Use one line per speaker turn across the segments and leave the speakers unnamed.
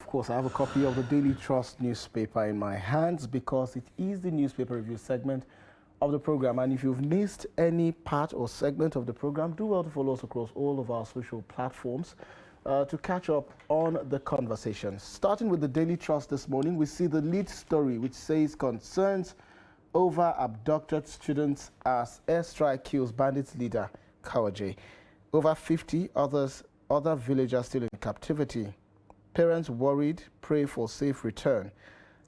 course, I have a copy of the Daily Trust newspaper in my hands because it is the newspaper review segment of the program. And if you've missed any part or segment of the program, do well to follow us across all of our social platforms to catch up on the conversation. Starting with the Daily Trust this morning, we see the lead story which says concerns over abducted students as airstrike kills bandits leader Kawaje. Over 50 other villagers still in captivity. Parents worried, pray for safe return.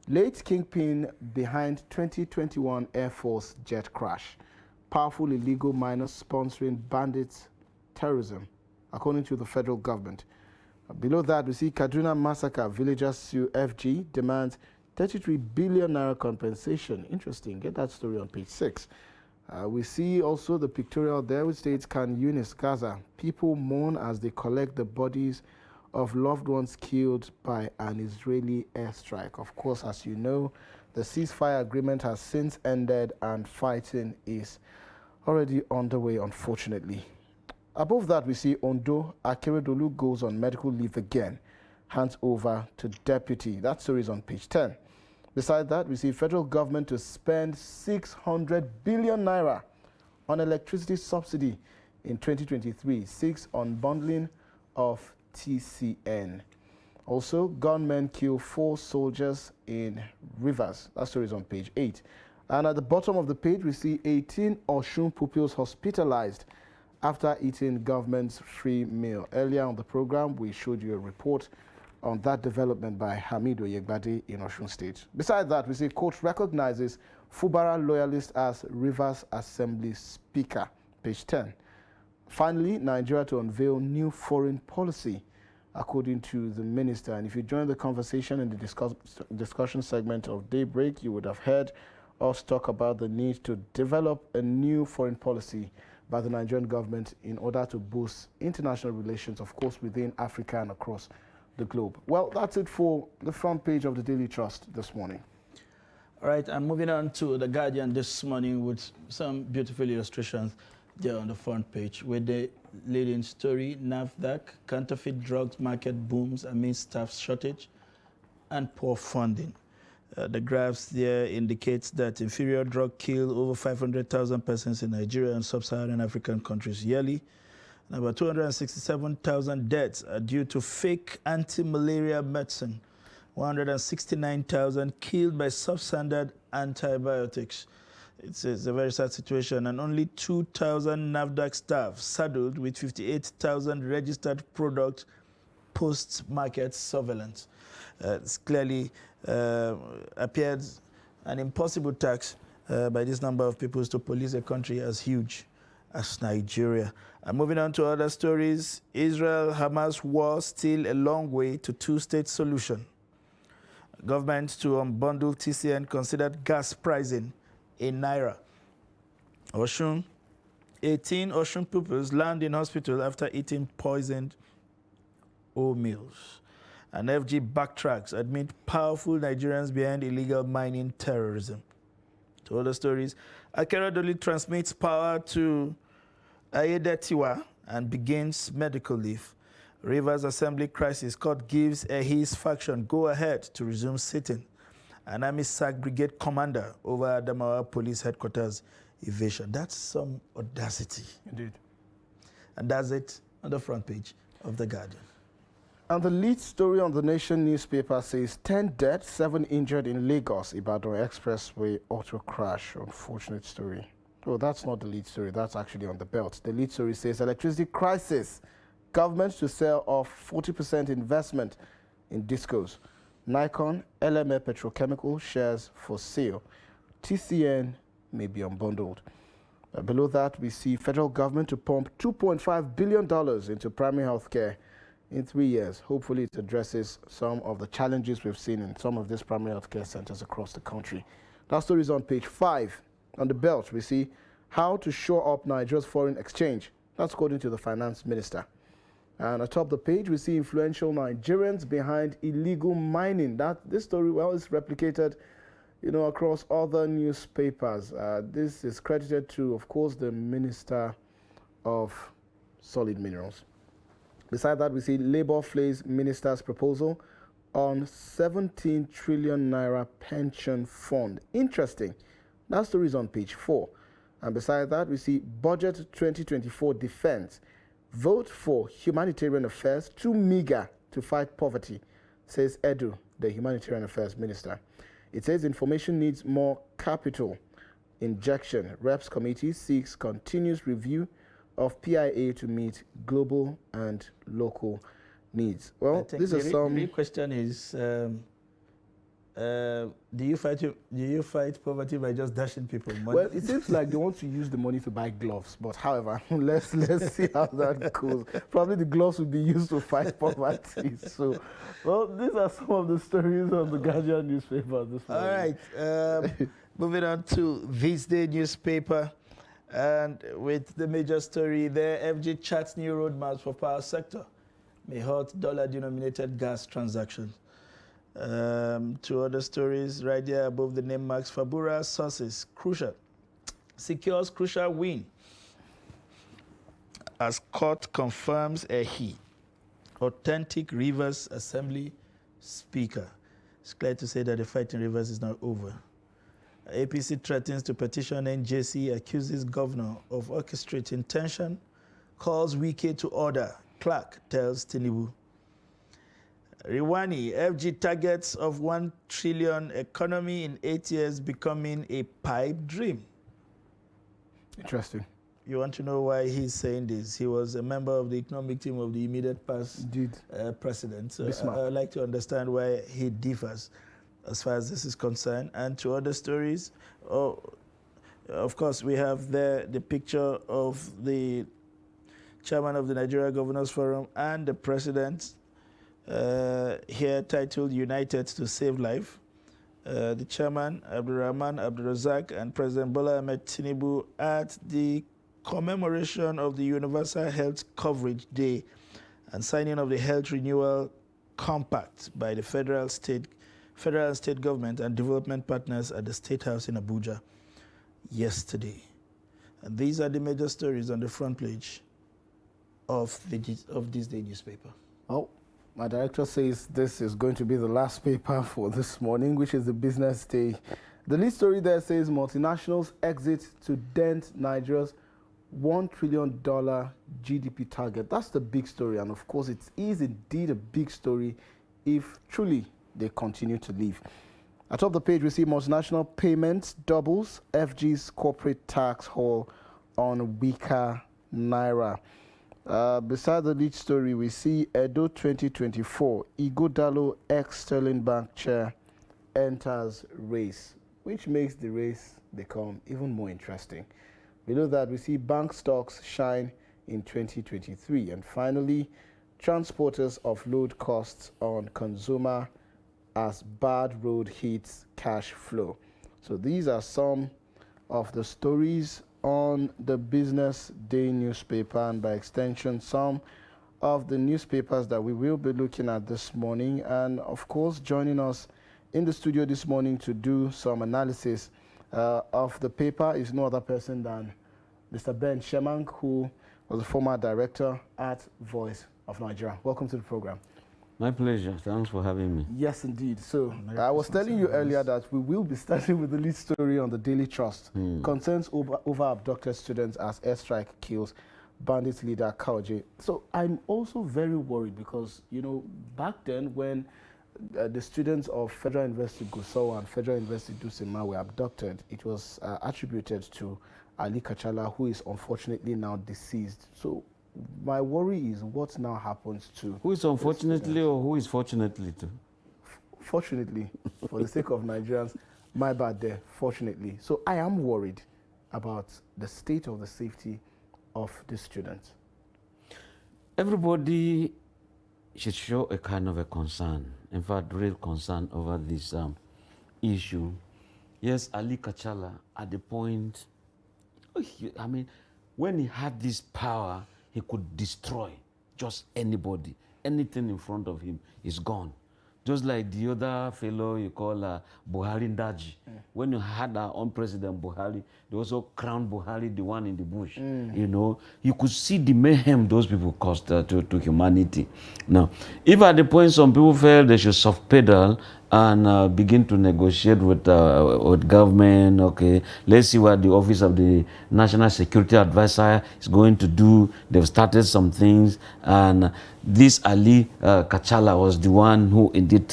Late kingpin behind 2021 Air Force jet crash. Powerful illegal miners sponsoring bandits terrorism, according to the federal government. Below that, we see Kaduna massacre. Villagers sue FG, demands 33 billion naira compensation. Interesting. Get that story on page 6. We see also the pictorial there which states, Can Yunis, Gaza. People mourn as they collect the bodies of loved ones killed by an Israeli airstrike. Of course, as you know, the ceasefire agreement has since ended and fighting is already underway, unfortunately. Above that, we see Ondo, Akeredolu goes on medical leave again, hands over to deputy. That story is on page 10. Beside that, we see federal government to spend 600 billion naira on electricity subsidy in 2023, 6 on bundling of TCN. Also, gunmen kill 4 soldiers in Rivers. That story is on page 8. And at the bottom of the page, we see 18 Osun pupils hospitalized after eating government's free meal. Earlier on the program, we showed you a report on that development by Hamidu Yegbade in Osun State. Besides that, we see court recognizes Fubara loyalist as Rivers Assembly Speaker. Page 10. Finally, Nigeria to unveil new foreign policy, according to the minister. And if you join the conversation in the discussion segment of Daybreak, you would have heard us talk about the need to develop a new foreign policy by the Nigerian government in order to boost international relations, of course, within Africa and across the globe. Well, that's it for the front page of the Daily Trust this morning.
All right, I'm moving on to The Guardian this morning with some beautiful illustrations there on the front page with the leading story, NAFDAC, counterfeit drugs market booms amid staff shortage and poor funding. The graphs there indicates that inferior drug kill over 500,000 persons in Nigeria and sub-Saharan African countries yearly. And about 267,000 deaths are due to fake anti-malaria medicine. 169,000 killed by substandard antibiotics. It's a very sad situation, and only 2,000 NAFDAC staff saddled with 58,000 registered product post-market surveillance. It's clearly appeared an impossible task by this number of people to police a country as huge as Nigeria. And moving on to other stories, Israel-Hamas war still a long way to two-state solution. Government to unbundle TCN considered gas pricing in Naira. Osun, 18 Osun pupils land in hospital after eating poisoned oatmeals. And FG backtracks amid powerful Nigerians behind illegal mining terrorism. To other stories, Akeredolu transmits power to Ayedatiwa and begins medical leave. Rivers Assembly crisis, court gives his faction go-ahead to resume sitting. An army sack brigade commander over Adamawa police headquarters evasion. That's some audacity.
Indeed.
And that's it on the front page of The Guardian.
And the lead story on the Nation newspaper says 10 dead, 7 injured in Lagos, Ibadan Expressway auto crash. Unfortunate story. Oh, that's not the lead story. That's actually on the belt. The lead story says electricity crisis. Government to sell off 40% investment in discos. Nikon, LMA Petrochemical shares for sale. TCN may be unbundled. Below that, we see federal government to pump $2.5 billion into primary health care in 3 years. Hopefully, it addresses some of the challenges we've seen in some of these primary health care centers across the country. That story is on page 5. On the belt, we see how to shore up Nigeria's foreign exchange. That's according to the finance minister. And atop the page, we see influential Nigerians behind illegal mining. This story, well, is replicated, across other newspapers. This is credited to, of course, the Minister of Solid Minerals. Beside that, we see Labour flays minister's proposal on 17 trillion naira pension fund. Interesting. That story is on page 4. And beside that, we see budget 2024 defense. Vote for humanitarian affairs too meager to fight poverty, says Edu, the humanitarian affairs minister. It says information needs more capital injection. Reps committee seeks continuous review of PIA to meet global and local needs. Well, this is some.
The real question is, do you fight poverty by just dashing people money?
Well, it seems like they want to use the money to buy gloves, but however, let's see how that goes. Probably the gloves will be used to fight poverty. So, well, these are some of the stories on the Guardian newspaper this morning.
All right, moving on to This Day newspaper, and with the major story there, FG charts new roadmaps for power sector, may halt dollar-denominated gas transactions. Two other stories right there above the name marks. Fabura sources crucial, secures crucial win as court confirms a he, authentic Rivers Assembly Speaker. It's clear to say that the fight in Rivers is not over. APC threatens to petition NJC, accuses governor of orchestrating tension, calls Wike to order. Clark tells Tinubu. Riwani, FG targets of 1 trillion economy in 8 years becoming a pipe dream.
Interesting.
You want to know why he's saying this? He was a member of the economic team of the immediate past president. So I'd like to understand why he differs as far as this is concerned. And to other stories, of course, we have there the picture of the chairman of the Nigeria Governors Forum and the president, here titled United to Save Life. The chairman, Abdurrahman Abdurrazak, and President Bola Ahmed Tinubu at the commemoration of the Universal Health Coverage Day and signing of the Health Renewal Compact by the federal and state government and development partners at the State House in Abuja yesterday. And these are the major stories on the front page of This Day newspaper.
Oh, my director says this is going to be the last paper for this morning, which is the Business Day. The lead story there says multinationals exit to dent Nigeria's $1 trillion GDP target. That's the big story, and of course it is indeed a big story if truly they continue to leave. Atop the page we see multinational payments doubles, FG's corporate tax haul on weaker Naira. Beside the lead story, we see Edo 2024, Ighodalo ex-Sterling Bank chair enters race, which makes the race become even more interesting. Below that, we see bank stocks shine in 2023. And finally, transporters offload costs on consumer as bad road hits cash flow. So these are some of the stories on the Business Day newspaper, and by extension some of the newspapers that we will be looking at this morning. And of course, joining us in the studio this morning to do some analysis of the paper is no other person than Mr. Ben Shemang, who was a former director at Voice of Nigeria. Welcome to the program.
My pleasure. Thanks for having me.
Yes, indeed. So I was telling you earlier that we will be starting with the lead story on the Daily Trust. Concerns over abducted students as Airstrike kills Bandits leader Kawaje. So I'm also very worried because, you know, back then when the students of Federal University Gusau and Federal University Dusima were abducted, it was attributed to Ali Kachala, who is unfortunately now deceased. So my worry is what now happens to...
Who is unfortunately or who is fortunately to?
Fortunately, for the sake of Nigerians, my bad there, fortunately. So I am worried about the state of the safety of the students.
Everybody should show a kind of a concern, in fact, real concern over this issue. Yes, Ali Kachala, at the point, I mean, when he had this power, he could destroy just anybody. Anything in front of him is gone. Just like the other fellow you call Buhari Ndaji. When you had our own president Buhari, they also crowned Buhari the one in the bush. You know, you could see the mayhem those people caused to humanity. Now, if at the point some people felt they should soft pedal and begin to negotiate with government, okay, let's see what the office of the National Security Advisor is going to do. They've started some things, and this Ali Kachala was the one who indeed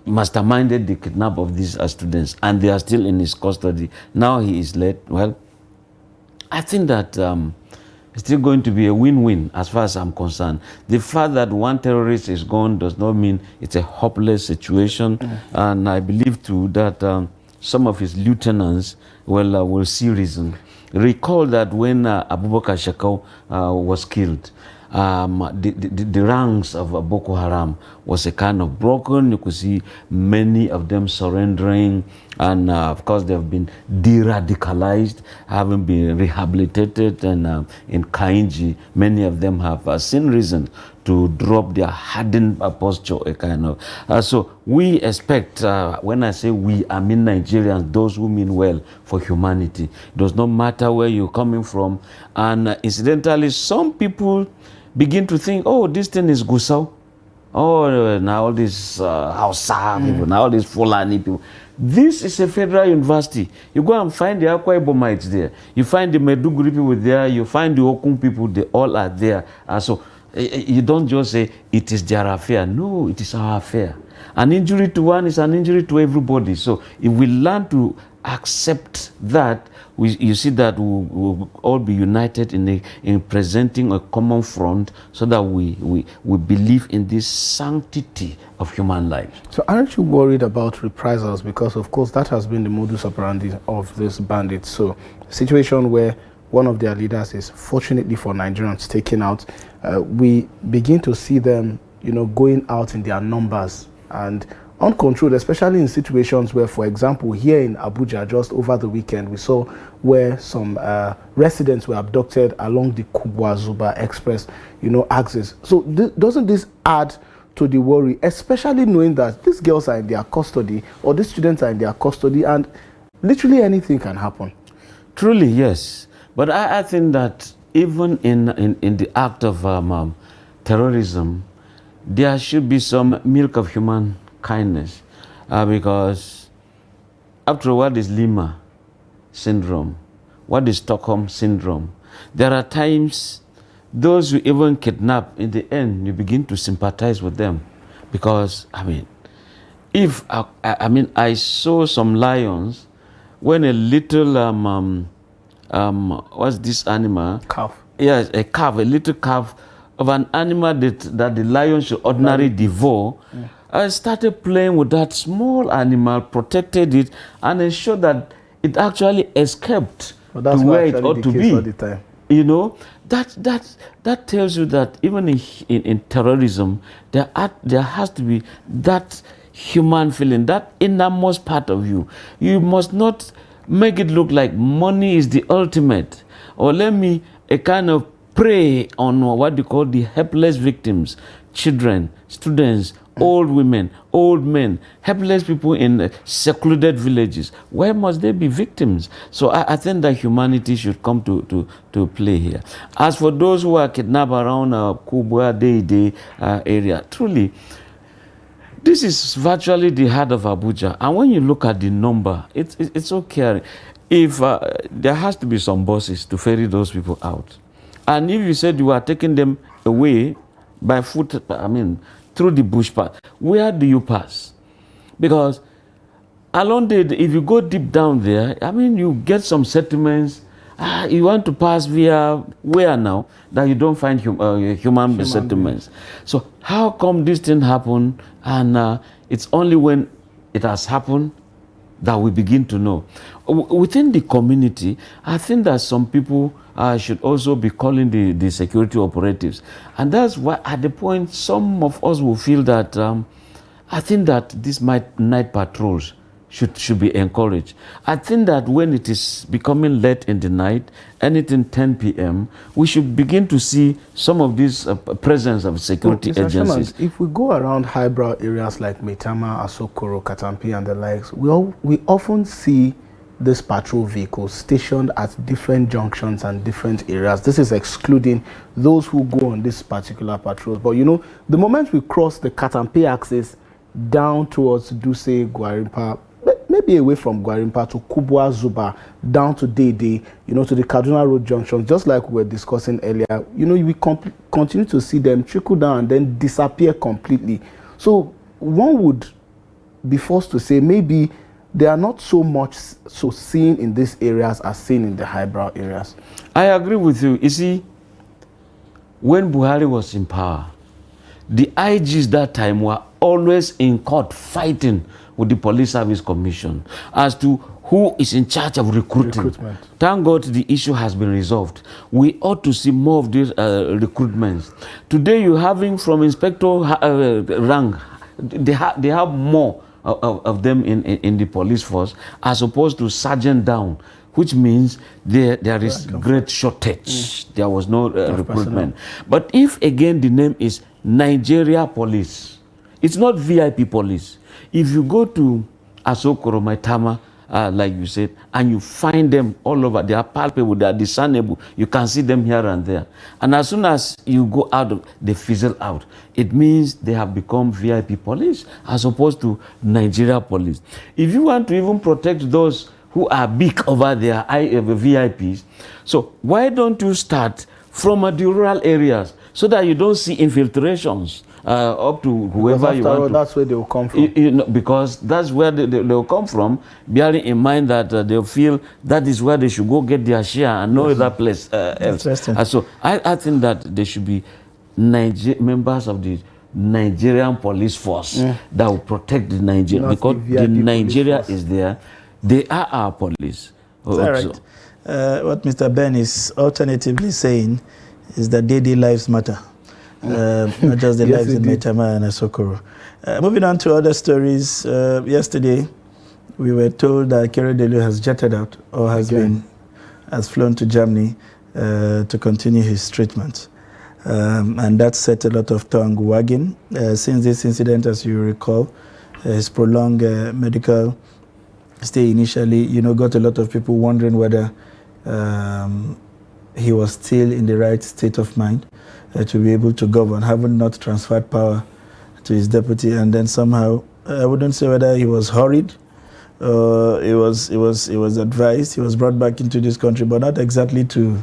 masterminded the kidnap of these students, and they are still in his custody. Now he is led. Well, I think that it's still going to be a win-win as far as I'm concerned. The fact that one terrorist is gone does not mean it's a hopeless situation, and I believe too that some of his lieutenants will see reason. Recall that when Abubakar Shekau was killed, the ranks of Boko Haram was a kind of broken. You could see many of them surrendering, and of course they've been de-radicalized, having been rehabilitated, and in Kainji, many of them have seen reason to drop their hardened posture, a kind of. So we expect, when I say we, I mean Nigerians, those who mean well for humanity. It does not matter where you're coming from. And incidentally, some people begin to think, oh, this thing is Gusau. Oh, now all these Hausa people, now all these Fulani people. This is a federal university. You go and find the Akwa Ibomites there. You find the Meduguri people there. You find the Okun people, they all are there. So you don't just say it is their affair. No, it is our affair. An injury to one is an injury to everybody. So if we learn to accept that, you see that we'll all be united in presenting a common front, so that we believe in this sanctity of human life.
So aren't you worried about reprisals? Because of course that has been the modus operandi of these bandits. So a situation where one of their leaders is, fortunately for Nigerians, taken out, we begin to see them, going out in their numbers and uncontrolled, especially in situations where, for example, here in Abuja, just over the weekend, we saw where some residents were abducted along the Kubwa-Zuba Express, axis. So doesn't this add to the worry, especially knowing that these girls are in their custody, or these students are in their custody, and literally anything can happen?
Truly, yes. But I think that even in the act of terrorism, there should be some milk of human kindness, because after all, what is Lima syndrome? What is Stockholm syndrome? There are times those who even kidnap, in the end, you begin to sympathize with them, because if I saw some lions when a little what's this animal?
Calf.
Yes, a calf, a little calf of an animal that the lion should ordinarily devour. I started playing with that small animal, protected it, and ensured that it actually escaped to where it ought to be.
All the time.
That tells you that even in terrorism, there has to be that human feeling, that innermost part of you. You must not make it look like money is the ultimate, or let me a kind of prey on what you call the helpless victims, children, students, old women, old men, helpless people in secluded villages. Where must they be victims? So I think that humanity should come to play here. As for those who are kidnapped around Kubwa, Deide area, truly, this is virtually the heart of Abuja. And when you look at the number, it's okay. If there has to be some buses to ferry those people out. And if you said you are taking them away by foot, through the bush path, where do you pass? Because along if you go deep down there, you get some settlements. You want to pass via where now that you don't find human settlements? So how come this thing happen? And it's only when it has happened that we begin to know. Within the community, I think that some people should also be calling the security operatives. And that's why at the point some of us will feel that I think that these night patrols should be encouraged. I think that when it is becoming late in the night, anything 10 p.m., we should begin to see some of this presence of security
Mr.
agencies.
Chairman, if we go around highbrow areas like Maitama, Asokoro, Katampi, and the likes, we often see these patrol vehicles stationed at different junctions and different areas. This is excluding those who go on this particular patrols. But you know, the moment we cross the Katampi axis down towards Duse, Gwarimpa, maybe away from Gwarimpa to Kubwa, Zuba, down to Dede, you know, to the Kaduna Road junction, just like we were discussing earlier, you know, we continue to see them trickle down and then disappear completely. So one would be forced to say maybe they are not so much so seen in these areas as seen in the highbrow areas.
I agree with you. You see, when Buhari was in power, the IGs that time were always in court fighting with the Police Service Commission as to who is in charge of recruitment. Thank God the issue has been resolved. We ought to see more of these recruitments. Today you're having from inspector rank, they have more of them in the police force as opposed to sergeant down, which means there is great shortage. There was no recruitment. But if again the name is Nigeria Police, it's not VIP police. If you go to Asokoro, Maitama, like you said, and you find them all over, they are palpable, they are discernible, you can see them here and there. And as soon as you go out, they fizzle out. It means they have become VIP police as opposed to Nigeria Police. If you want to even protect those who are big over there, VIPs, so why don't you start from the rural areas so that you don't see infiltrations up to whoever you want to.
That's where they will come from.
You know, because that's where they will come from, bearing in mind that they feel that is where they should go get their share and no other place else. So I think that there should be members of the Nigerian police force that will protect the Nigeria, because the Nigeria is there. They are our police.
Right. What Mr. Ben is alternatively saying is that daily lives matter. Not just the lives in Maitama and Asokoro. Moving on to other stories, yesterday we were told that Keredelu has jetted out or has flown to Germany to continue his treatment. And that set a lot of tongue wagging. Since this incident, as you recall, his prolonged medical stay initially, got a lot of people wondering whether he was still in the right state of mind to be able to govern, having not transferred power to his deputy, and then somehow, I wouldn't say whether he was hurried, it was advised, he was brought back into this country, but not exactly to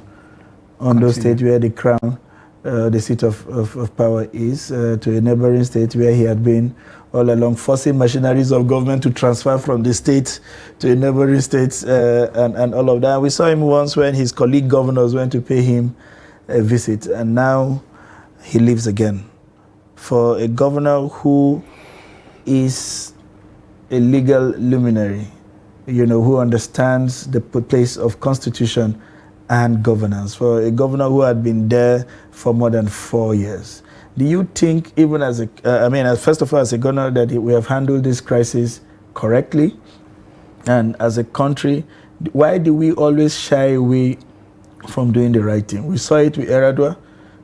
Ondo State where the crown, the seat of power is, to a neighboring state where he had been all along, forcing machineries of government to transfer from the state to a neighboring state and all of that. We saw him once when his colleague governors went to pay him a visit, and now he lives again. For a governor who is a legal luminary, who understands the place of constitution and governance, for a governor who had been there for more than 4 years, do you think, even as first of all, as a governor, that we have handled this crisis correctly? And as a country, why do we always shy away from doing the right thing? We saw it with Eradua,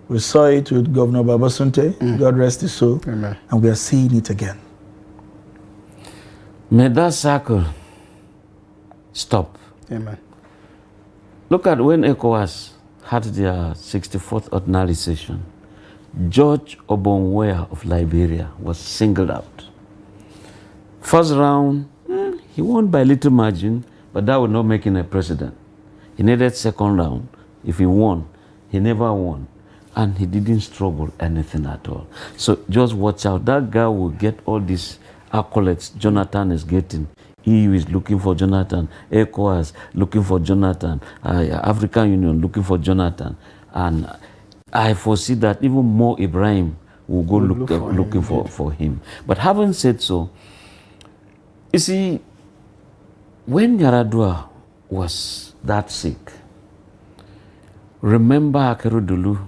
we saw it with Governor Babasunte, God rest his soul, Amen. And we are seeing it again.
May that cycle stop.
Amen.
Look at when ECOWAS had their 64th ordinary session. George Obonwea of Liberia was singled out. First round, he won by little margin, but that would not make him a president. He needed second round. If he won, he never won. And he didn't struggle anything at all. So just watch out. That guy will get all these accolades Jonathan is getting. EU is looking for Jonathan. ECOWAS looking for Jonathan. African Union looking for Jonathan. And I foresee that even more Ibrahim will go looking for him. But having said so, you see, when Yaradua was that sick, remember Akeredolu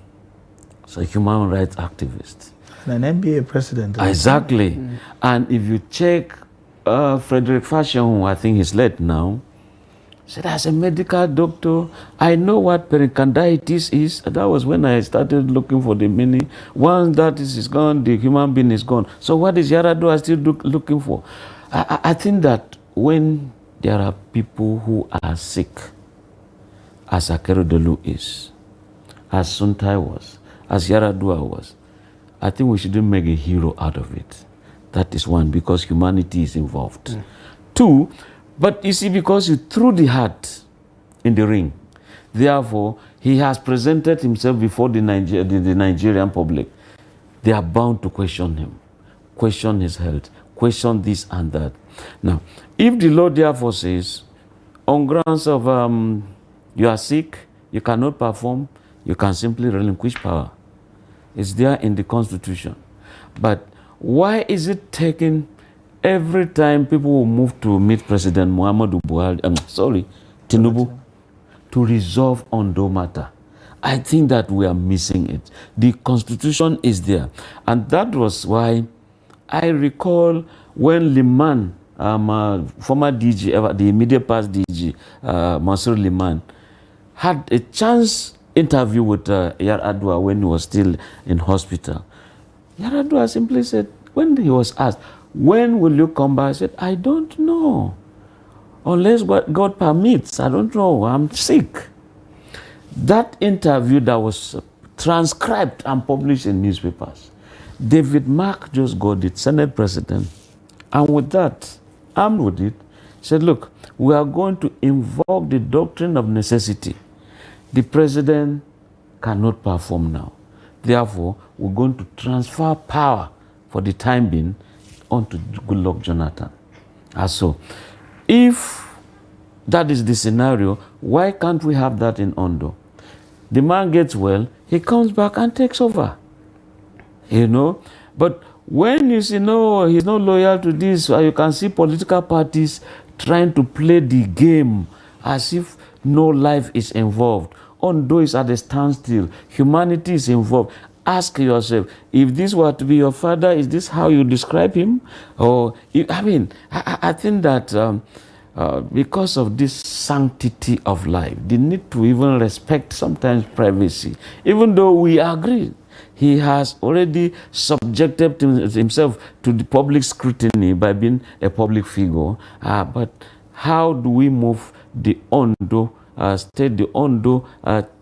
as a human rights activist.
And an NBA president.
Exactly. And if you check Frederick Fashion, I think he's late now, said, as a medical doctor, I know what pericarditis is. That was when I started looking for the meaning. Once that is gone, the human being is gone. So what is Yaradua still looking for? I think that when there are people who are sick, as Akeredolu is, as Suntai was, as Yaradua was, I think we shouldn't make a hero out of it. That is one, because humanity is involved. Two, but you see, because you threw the heart in the ring, therefore, he has presented himself before the Nigerian public. They are bound to question him, question his health, question this and that. Now, if the law therefore says, on grounds of you are sick, you cannot perform, you can simply relinquish power. It's there in the Constitution. But why is it taking every time people will move to meet President Muhammadu Buhari, Tinubu, to resolve Ondo matter? I think that we are missing it. The Constitution is there. And that was why I recall when Liman, former DG, the immediate past DG, Mansour Liman, had a chance interview with Yaradua when he was still in hospital. Yaradua simply said, when he was asked, when will you come back? I said, I don't know. Unless God permits, I don't know, I'm sick. That interview that was transcribed and published in newspapers, David Mark just got it, Senate President. And with that, armed with it, said, look, we are going to invoke the doctrine of necessity. The president cannot perform now. Therefore, we're going to transfer power for the time being onto Goodluck Jonathan. And so, if that is the scenario, why can't we have that in Ondo? The man gets well, he comes back and takes over. You know? But when you see, no, he's not loyal to this, you can see political parties trying to play the game as if no life is involved. Ondo is at a standstill. Humanity is involved. Ask yourself, if this were to be your father, is this how you describe him? Or, I think that because of this sanctity of life, the need to even respect sometimes privacy, even though we agree, he has already subjected himself to the public scrutiny by being a public figure. But how do we move the Ondo state, the Ondo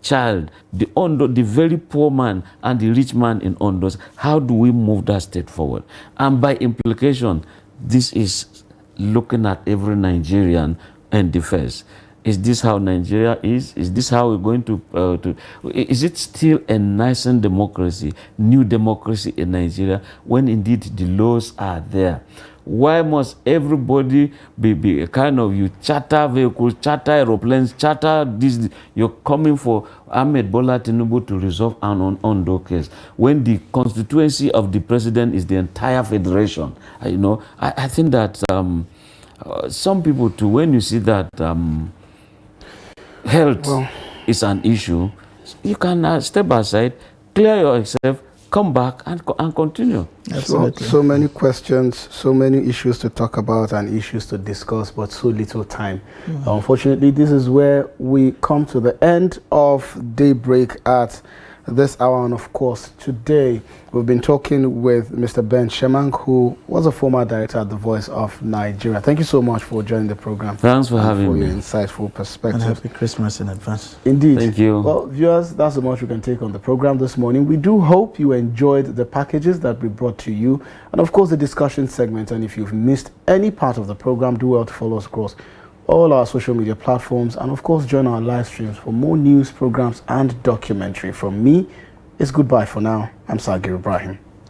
child, the Ondo, the very poor man and the rich man in Ondos? How do we move that state forward? And by implication, this is looking at every Nigerian and the first. Is this how Nigeria is? Is this how we're going to is it still a nascent democracy, new democracy in Nigeria, when indeed the laws are there? Why must everybody be a kind of, you charter vehicles, charter aeroplanes, charter this? You're coming for Ahmed Bola Tinubu to resolve an Ondo case, when the constituency of the president is the entire federation. I think that some people too, when you see that health is an issue, you can step aside, clear yourself, come back and continue.
So many questions, so many issues to talk about and issues to discuss, but so little time. Unfortunately, this is where we come to the end of Daybreak at this hour. And of course, today we've been talking with Mr. Ben Shemang, who was a former director at the Voice of Nigeria. Thank you so much for joining the program.
Thanks for having me.
For your insightful perspective.
And happy Christmas in advance.
Indeed.
Thank you.
Well, viewers, that's so much we can take on the program this morning. We do hope you enjoyed the packages that we brought to you, and of course the discussion segment. And if you've missed any part of the program, do well to follow us across all our social media platforms, and of course join our live streams for more news, programs and documentary. From me, it's goodbye for now. I'm Sagir Ibrahim.